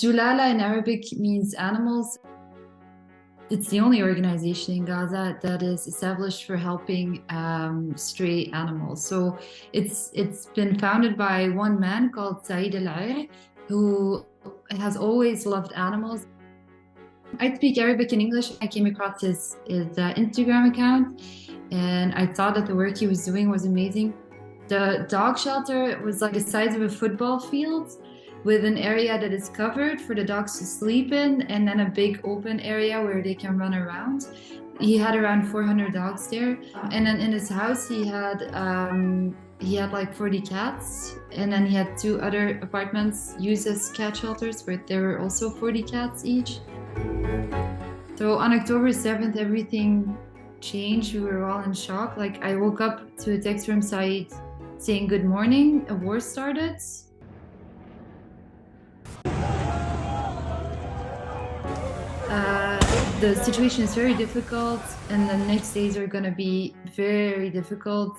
Sulala in Arabic means animals. It's the only organization in Gaza that is established for helping stray animals. So it's been founded by one man called Said Al, who has always loved animals. I speak Arabic and English. I came across his Instagram account, and I thought that the work he was doing was amazing. The dog shelter was like the size of a football field, with an area that is covered for the dogs to sleep in, and then a big open area where they can run around. He had around 400 dogs there, and then in his house he had like 40 cats, and then he had 2 other apartments used as cat shelters where there were also 40 cats each. So on October 7th, everything changed. We were all in shock. Like, I woke up to a text from Said saying, "Good morning, a war started." The situation is very difficult, and the next days are going to be very difficult.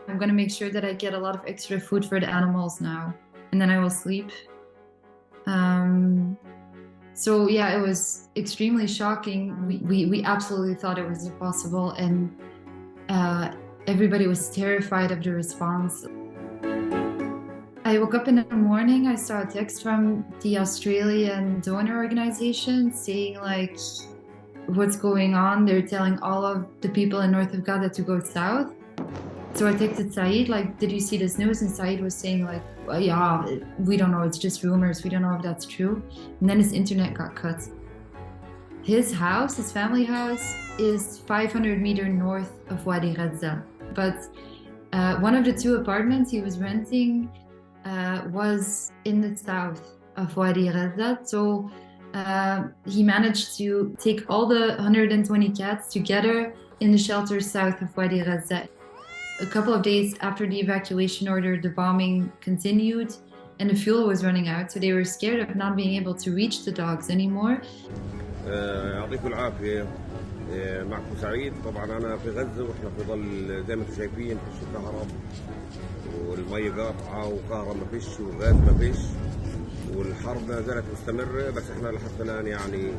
I'm going to make sure that I get a lot of extra food for the animals now, and then I will sleep. So yeah, it was extremely shocking. We absolutely thought it was impossible, and everybody was terrified of the response. I woke up in the morning, I saw a text from the Australian donor organization saying, like, what's going on? They're telling all of the people in north of Gaza to go south. So I texted Said, like, did you see this news? And Said was saying, like, well, yeah, we don't know, it's just rumors, we don't know if that's true. And then his internet got cut. His house, his family house, is 500 meters north of Wadi Gaza. But one of the 2 apartments he was renting was in the south of Wadi Gaza. So he managed to take all the 120 cats together in the shelter south of Wadi Gaza. A couple of days after the evacuation order, the bombing continued and the fuel was running out. So they were scared of not being able to reach the dogs anymore. يعطيكم العافية. معكم سعيد. طبعا أنا في غزة وإحنا في ظل زي ما أنتم شايفين فيش كهرب والمية قاطعة وكهرب ما فيش وغاز ما فيش والحرب ما زالت مستمرة. بس إحنا لحد الآن يعني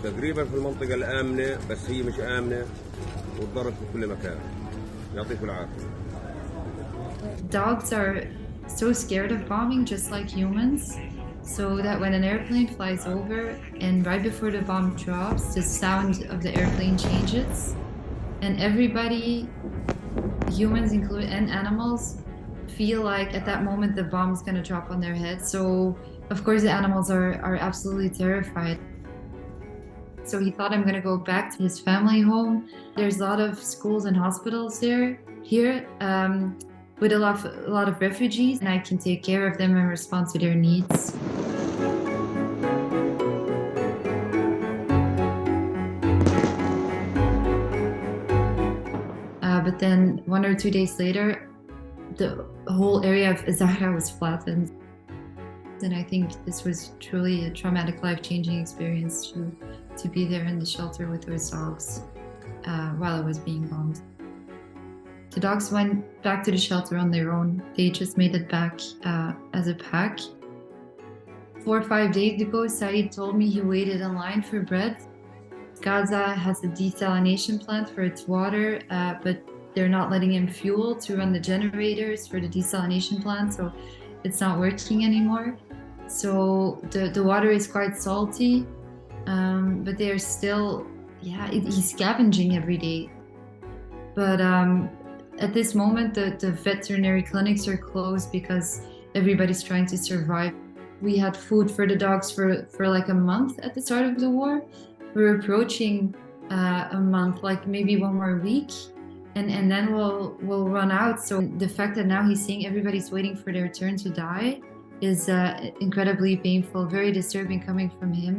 تقريبا في المنطقة الآمنة، بس هي مش آمنة والضرب في كل مكان. يعطيكم العافية. Dogs are so scared of bombing, just like humans, so that when an airplane flies over and right before the bomb drops, the sound of the airplane changes, and everybody, humans included and animals, feel like at that moment the bomb is going to drop on their head. So of course the animals are absolutely terrified. So he thought, I'm going to go back to his family home. There's a lot of schools and hospitals here with a lot of refugees, and I can take care of them and respond to their needs. But then 1 or 2 days later, the whole area of Zahra was flattened. And I think this was truly a traumatic, life-changing experience to be there in the shelter with those dogs while it was being bombed. The dogs went back to the shelter on their own. They just made it back as a pack. 4 or 5 days ago, Said told me he waited in line for bread. Gaza has a desalination plant for its water, but they're not letting him fuel to run the generators for the desalination plant, so it's not working anymore. So the water is quite salty, but they're still, he's scavenging every day. But at this moment, the veterinary clinics are closed because everybody's trying to survive. We had food for the dogs for like a month at the start of the war. We're approaching a month, like maybe 1 more week, and then we'll run out. So the fact that now he's saying everybody's waiting for their turn to die is incredibly painful, very disturbing coming from him.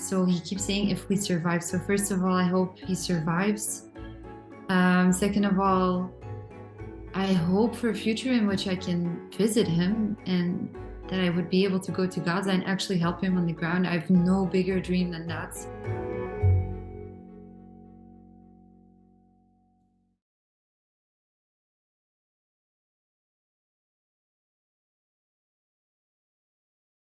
So he keeps saying, if we survive. So first of all, I hope he survives. Second of all, I hope for a future in which I can visit him and that I would be able to go to Gaza and actually help him on the ground. I have no bigger dream than that.